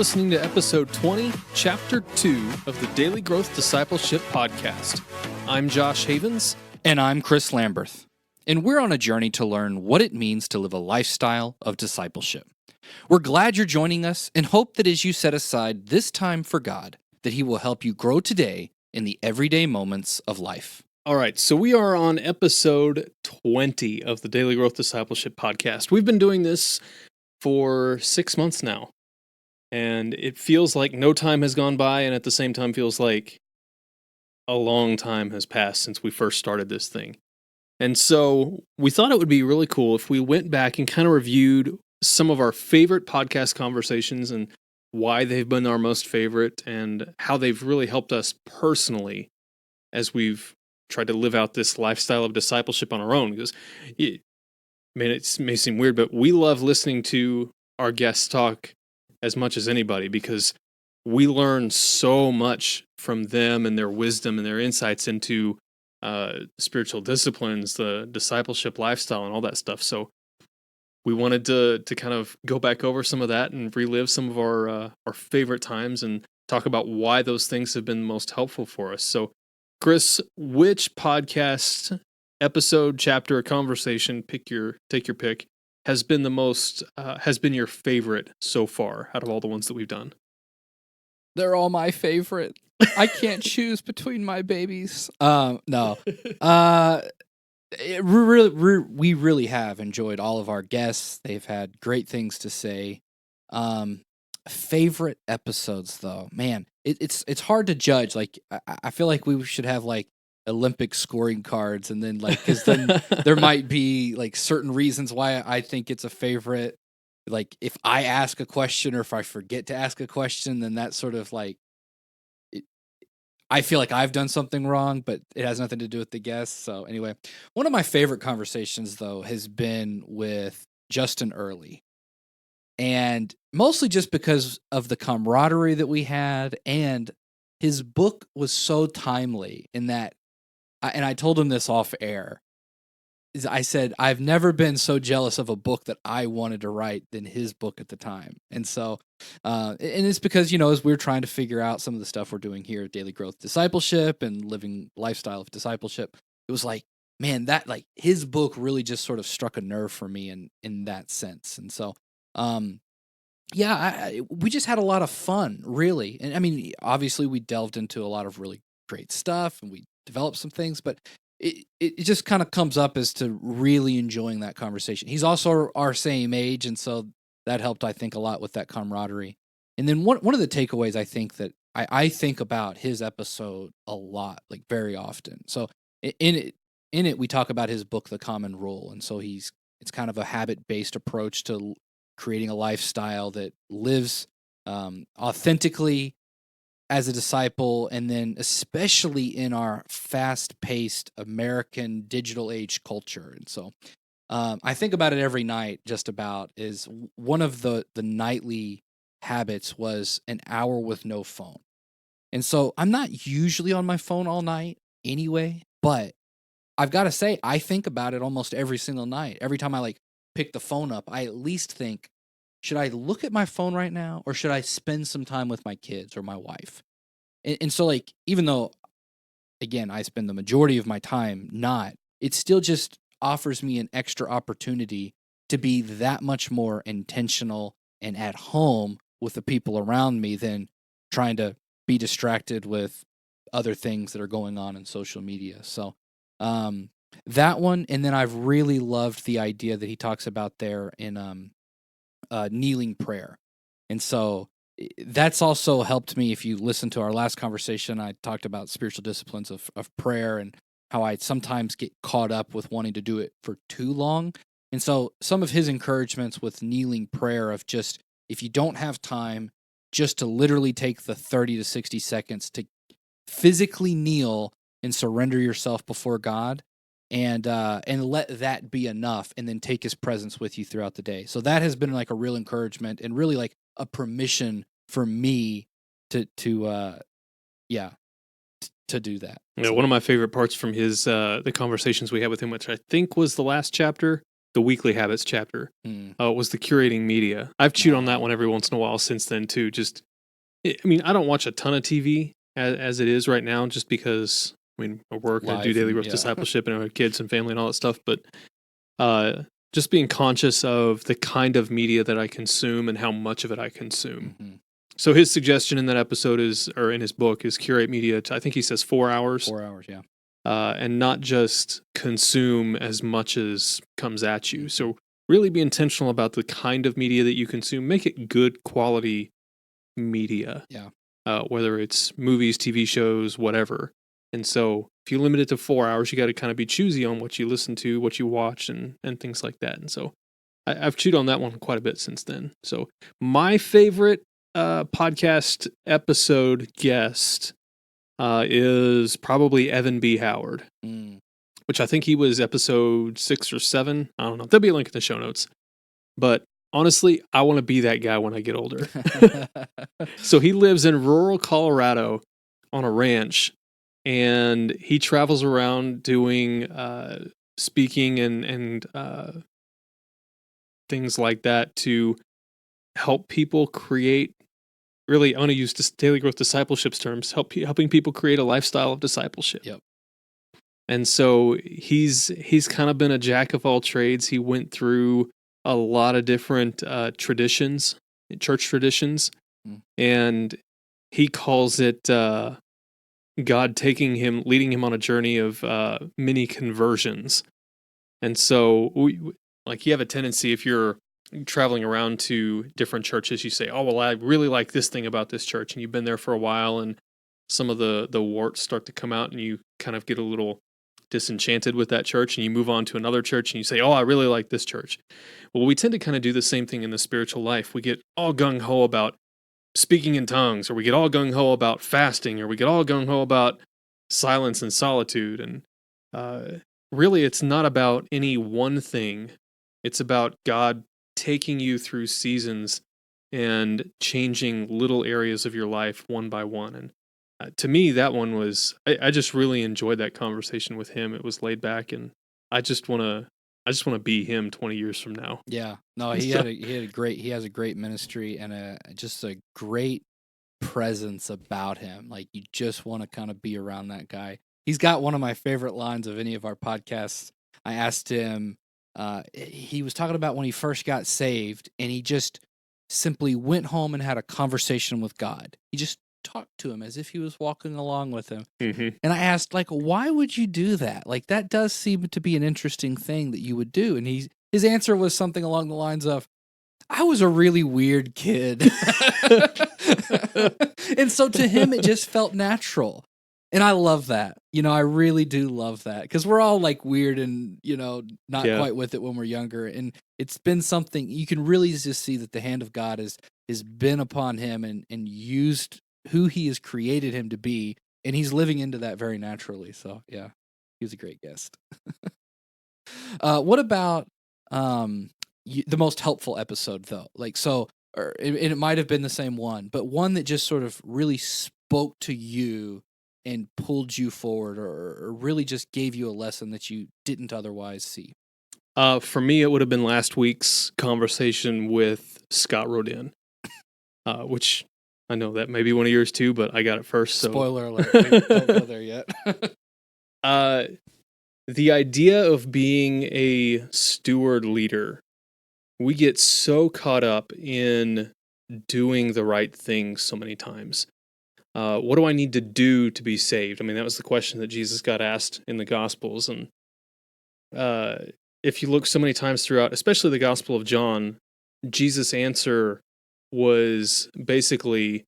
listening to episode 20, chapter 2 of the Daily Growth Discipleship podcast. I'm Josh Havens. And I'm Chris Lamberth. And we're on a journey to learn what it means to live a lifestyle of discipleship. We're glad you're joining us and hope that as you set aside this time for God, that He will help you grow today in the everyday moments of life. All right, so we are on episode 20 of the Daily Growth Discipleship podcast. We've been doing this for 6 months now, and it feels like no time has gone by, and at the same time feels like a long time has passed since we first started this thing. And so we thought it would be really cool if we went back and kind of reviewed some of our favorite podcast conversations and why they've been our most favorite and how they've really helped us personally as we've tried to live out this lifestyle of discipleship on our own. Because, it may seem weird, but we love listening to our guests talk as much as anybody because we learn so much from them and their wisdom and their insights into spiritual disciplines, the discipleship lifestyle, and all that stuff. So we wanted to kind of go back over some of that and relive some of our favorite times and talk about why those things have been most helpful for us. So, Chris, which podcast episode, chapter, or conversation, take your pick, has been the most has been your favorite so far out of all the ones that we've done? They're all my favorite. I can't choose between my babies. No. We really have enjoyed all of our guests. They've had great things to say. Favorite episodes, though, man, it's hard to judge. Like, I feel like we should have like Olympic scoring cards, and then like, because then there might be like certain reasons why I think it's a favorite. Like, if I ask a question or if I forget to ask a question, then that's sort of like, I feel like I've done something wrong, but it has nothing to do with the guests. So anyway, one of my favorite conversations, though, has been with Justin Early. And mostly just because of the camaraderie that we had, and his book was so timely in that, and I told him this off air, I said, I've never been so jealous of a book that I wanted to write than his book at the time. And so, and it's because, as we're trying to figure out some of the stuff we're doing here at Daily Growth Discipleship and living lifestyle of discipleship, it was like, man, that like his book really just sort of struck a nerve for me in that sense. And so, we just had a lot of fun, really. And I mean, obviously we delved into a lot of really great stuff and we developed some things, but it just kind of comes up as to really enjoying that conversation. He's also our same age, and so that helped, I think, a lot with that camaraderie. And then one of the takeaways I think that I think about his episode a lot, like very often. So in it we talk about his book, The Common Rule, and so it's kind of a habit-based approach to creating a lifestyle that lives authentically as a disciple, and then especially in our fast-paced American digital age culture. And so I think about it every night, just about, is one of the nightly habits was an hour with no phone. And so I'm not usually on my phone all night anyway, but I've got to say, I think about it almost every single night. Every time I like pick the phone up, I at least think, should I look at my phone right now, or should I spend some time with my kids or my wife? And so, like, even though, again, I spend the majority of my time not, it still just offers me an extra opportunity to be that much more intentional and at home with the people around me than trying to be distracted with other things that are going on in social media. So that one, and then I've really loved the idea that he talks about there in kneeling prayer. And so that's also helped me. If you listen to our last conversation, I talked about spiritual disciplines of prayer and how I sometimes get caught up with wanting to do it for too long. And so some of his encouragements with kneeling prayer of just, if you don't have time, just to literally take the 30 to 60 seconds to physically kneel and surrender yourself before God, and let that be enough, and then take His presence with you throughout the day. So that has been like a real encouragement and really like a permission for me to do that. Yeah, one of my favorite parts from his the conversations we had with him, which I think was the last chapter, the Weekly Habits chapter. Mm. Was the curating media. I've chewed on that Wow. one every once in a while since then too. I mean, I don't watch a ton of TV as it is right now, just because I mean, I work, I do Life daily and growth yeah. discipleship, and I have kids and family and all that stuff. But just being conscious of the kind of media that I consume and how much of it I consume. Mhm. So his suggestion in that episode or in his book, is curate media to, I think he says 4 hours. 4 hours, yeah. And not just consume as much as comes at you. Mhm. So really be intentional about the kind of media that you consume. Make it good quality media. Yeah. Whether it's movies, TV shows, whatever. And so if you limit it to 4 hours, you got to kind of be choosy on what you listen to, what you watch, and things like that. And so I've chewed on that one quite a bit since then. So my favorite podcast episode guest is probably Evan B. Howard, Mm. which I think he was episode 6 or 7. I don't know. There'll be a link in the show notes. But honestly, I want to be that guy when I get older. So he lives in rural Colorado on a ranch, and he travels around doing speaking and things like that to help people create. Really, I want to use daily growth discipleship's terms, helping people create a lifestyle of discipleship. Yep. And so he's kind of been a jack of all trades. He went through a lot of different traditions, church traditions, Mm. and he calls it God leading him on a journey of many conversions. And so, like, you have a tendency, if you're traveling around to different churches, you say, "Oh, well, I really like this thing about this church," and you've been there for a while, and some of the warts start to come out, and you kind of get a little disenchanted with that church, and you move on to another church, and you say, "Oh, I really like this church." Well, we tend to kind of do the same thing in the spiritual life. We get all gung ho about speaking in tongues, or we get all gung ho about fasting, or we get all gung ho about silence and solitude, and really, it's not about any one thing. It's about God taking you through seasons and changing little areas of your life one by one. And to me, that one was, I just really enjoyed that conversation with him. It was laid back, and I just want to be him 20 years from now. Yeah. No, he has a great ministry and just a great presence about him. Like, you just want to kind of be around that guy. He's got one of my favorite lines of any of our podcasts. I asked him, he was talking about when he first got saved, and he just simply went home and had a conversation with God. He just talked to him as if he was walking along with him. Mm-hmm. And I asked, like, why would you do that? Like, that does seem to be an interesting thing that you would do. And his answer was something along the lines of, I was a really weird kid. And so to him, it just felt natural. And I love that. I really do love that, because we're all like weird and, not quite with it when we're younger. And it's been something you can really just see that the hand of God has been upon him and used who he has created him to be. And he's living into that very naturally. So, yeah, he was a great guest. What about the most helpful episode, though? Like, so, and it might have been the same one, but one that just sort of really spoke to you and pulled you forward, or really just gave you a lesson that you didn't otherwise see. For me, it would have been last week's conversation with Scott Rodin, which I know that may be one of yours too, but I got it first. So Spoiler alert, don't go there yet. The idea of being a steward leader, we get so caught up in doing the right thing so many times. What do I need to do to be saved? I mean, that was the question that Jesus got asked in the Gospels. And if you look so many times throughout, especially the Gospel of John, Jesus' answer was basically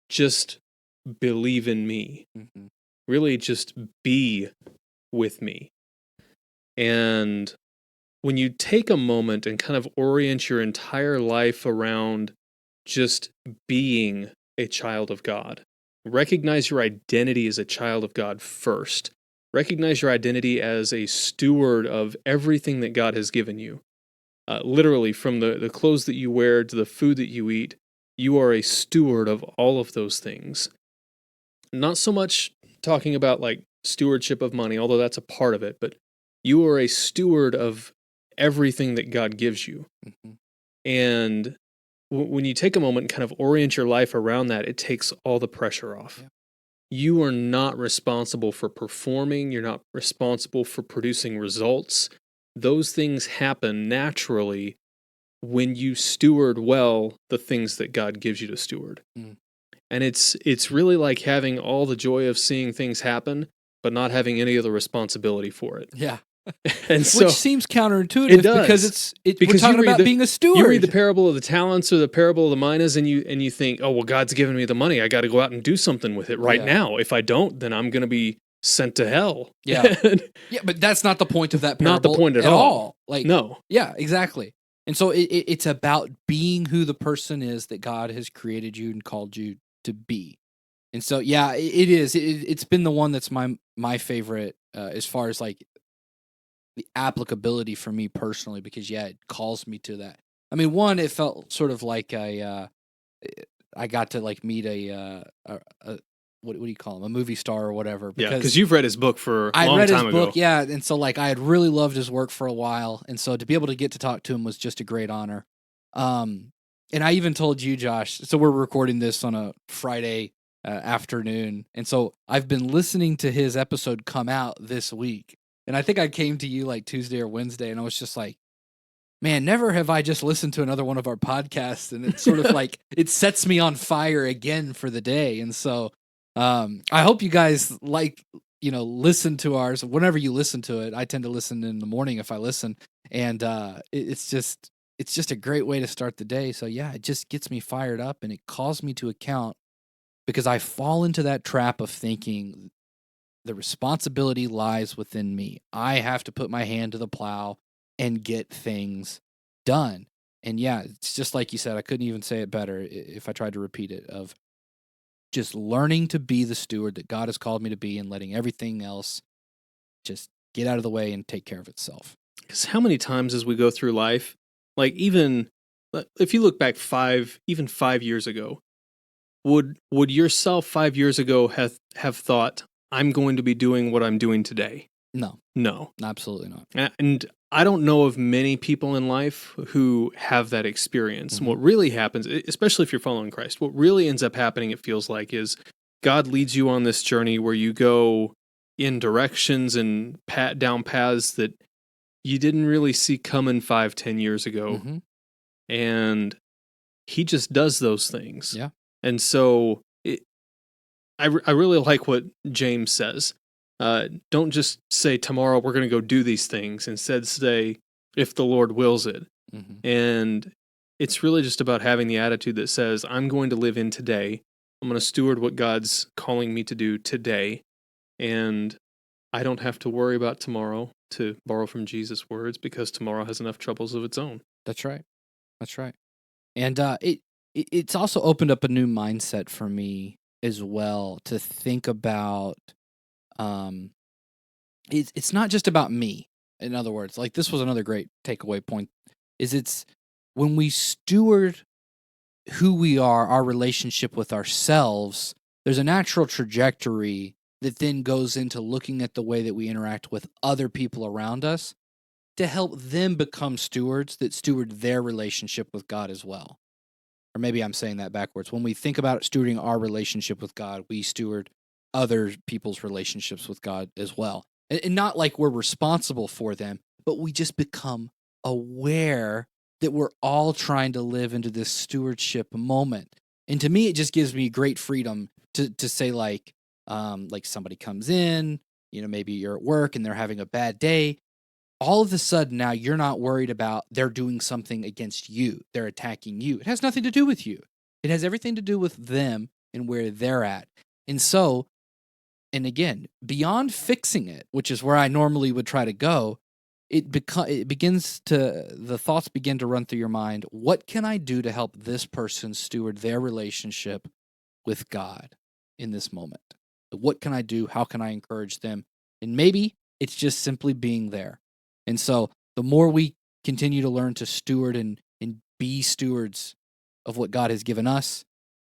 just believe in me. Mm-hmm. Really just be with me. And when you take a moment and kind of orient your entire life around just being a child of God, recognize your identity as a child of God first. Recognize your identity as a steward of everything that God has given you. Literally, from the clothes that you wear to the food that you eat, you are a steward of all of those things. Not so much talking about like stewardship of money, although that's a part of it, but you are a steward of everything that God gives you. Mm-hmm. And when you take a moment and kind of orient your life around that, it takes all the pressure off. Yeah. You are not responsible for performing. You're not responsible for producing results. Those things happen naturally when you steward well the things that God gives you to steward. Mm. And it's really like having all the joy of seeing things happen, but not having any of the responsibility for it. Yeah. And so Which seems counterintuitive it does, because we're because talking about being a steward. You read the parable of the talents or the parable of the minas, and you think, oh well, God's given me the money. I got to go out and do something with it right now. If I don't, then I'm going to be sent to hell. Yeah. Yeah, but that's not the point of that parable. Not the point at all. Like, no. Yeah, exactly. And so it's about being who the person is that God has created you and called you to be. And so, yeah, it is. It's been the one that's my favorite as far as like the applicability for me personally, because it calls me to that. I mean, one, it felt sort of like I got to like meet a what do you call him, a movie star or whatever. Because you've read his book for a long time ago. I read his book, yeah, and so like I had really loved his work for a while, and so to be able to get to talk to him was just a great honor. And I even told you, Josh. So we're recording this on a Friday afternoon, and so I've been listening to his episode come out this week. And I think I came to you like Tuesday or Wednesday, and I was just like, man, never have I just listened to another one of our podcasts, and it's sort of like it sets me on fire again for the day. And so I hope you guys listen to ours whenever you listen to it. I tend to listen in the morning if I listen, and it's just a great way to start the day. So yeah, it just gets me fired up, and it calls me to account, because I fall into that trap of thinking the responsibility lies within me. I have to put my hand to the plow and get things done. And yeah, it's just like you said, I couldn't even say it better if I tried to repeat it, of just learning to be the steward that God has called me to be and letting everything else just get out of the way and take care of itself. Because how many times as we go through life, like even if you look back 5 years ago, would yourself 5 years ago have thought, I'm going to be doing what I'm doing today? No. Absolutely not. And I don't know of many people in life who have that experience. Mm-hmm. And what really happens, especially if you're following Christ, what really ends up happening, it feels like, is God leads you on this journey where you go in directions and down paths that you didn't really see coming 5-10 years ago. Mm-hmm. And he just does those things. Yeah. And so I really like what James says. Don't just say tomorrow we're going to go do these things. Instead, say if the Lord wills it. Mm-hmm. And it's really just about having the attitude that says, I'm going to live in today. I'm going to steward what God's calling me to do today. And I don't have to worry about tomorrow, to borrow from Jesus' words, because tomorrow has enough troubles of its own. That's right. And it's also opened up a new mindset for me as well, to think about it's not just about me. In other words, like this was another great takeaway point, is it's when we steward who we are, our relationship with ourselves, there's a natural trajectory that then goes into looking at the way that we interact with other people around us to help them become stewards that steward their relationship with God as well. Or maybe I'm saying that backwards. When we think about stewarding our relationship with God, we steward other people's relationships with God as well. And not like we're responsible for them, but we just become aware that we're all trying to live into this stewardship moment. And to me, it just gives me great freedom to say like somebody comes in, maybe you're at work and they're having a bad day. All of a sudden now you're not worried about they're doing something against you. They're attacking you. It has nothing to do with you. It has everything to do with them and where they're at. And so, and again, beyond fixing it, which is where I normally would try to go, the thoughts begin to run through your mind. What can I do to help this person steward their relationship with God in this moment? What can I do? How can I encourage them? And maybe it's just simply being there. And so the more we continue to learn to steward and be stewards of what God has given us,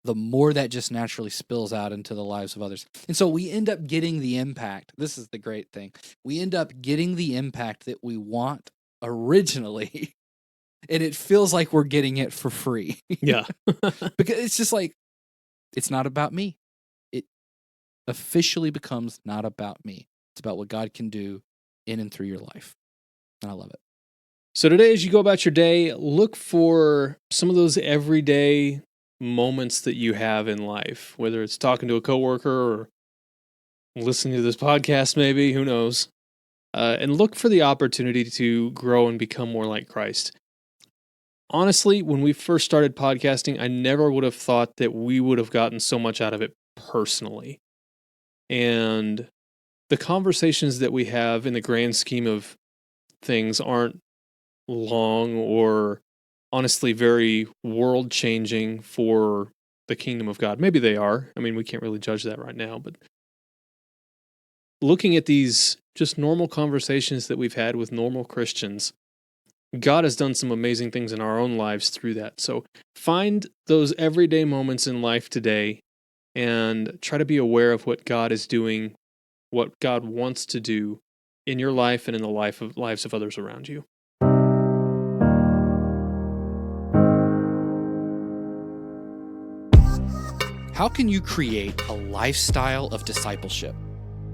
the more that just naturally spills out into the lives of others. And so we end up getting the impact. This is the great thing. We end up getting the impact that we want originally, and it feels like we're getting it for free. Yeah. Because it's just like, it's not about me. It officially becomes not about me. It's about what God can do in and through your life. And I love it. So today, as you go about your day, look for some of those everyday moments that you have in life, whether it's talking to a coworker or listening to this podcast, maybe, who knows, and look for the opportunity to grow and become more like Christ. Honestly, when we first started podcasting, I never would have thought that we would have gotten so much out of it personally. And the conversations that we have in the grand scheme of things aren't long or honestly very world changing for the kingdom of God. Maybe they are. I mean, we can't really judge that right now, but looking at these just normal conversations that we've had with normal Christians, God has done some amazing things in our own lives through that. So find those everyday moments in life today and try to be aware of what God is doing, what God wants to do in your life and in the lives of others around you. How can you create a lifestyle of discipleship?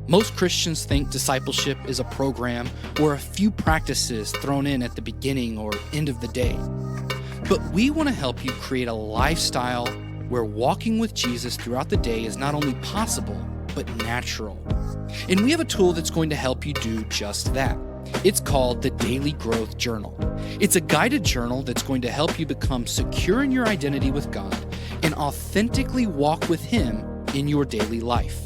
Most Christians think discipleship is a program or a few practices thrown in at the beginning or end of the day. But we want to help you create a lifestyle where walking with Jesus throughout the day is not only possible, but natural. And we have a tool that's going to help you do just that. It's called the Daily Growth Journal. It's a guided journal that's going to help you become secure in your identity with God and authentically walk with Him in your daily life.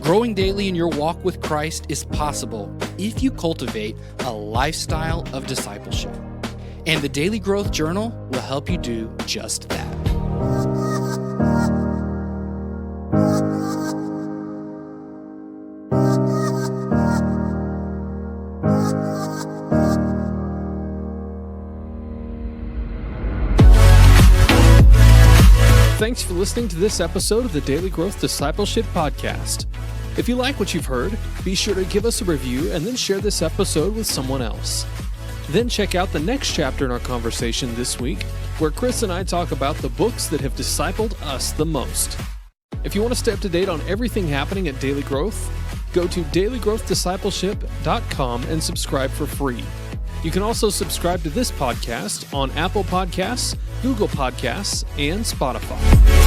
Growing daily in your walk with Christ is possible if you cultivate a lifestyle of discipleship. And the Daily Growth Journal will help you do just that. Thanks for listening to this episode of the Daily Growth Discipleship Podcast. If you like what you've heard, be sure to give us a review and then share this episode with someone else. Then check out the next chapter in our conversation this week, where Chris and I talk about the books that have discipled us the most. If you want to stay up to date on everything happening at Daily Growth, go to dailygrowthdiscipleship.com and subscribe for free. You can also subscribe to this podcast on Apple Podcasts, Google Podcasts, and Spotify.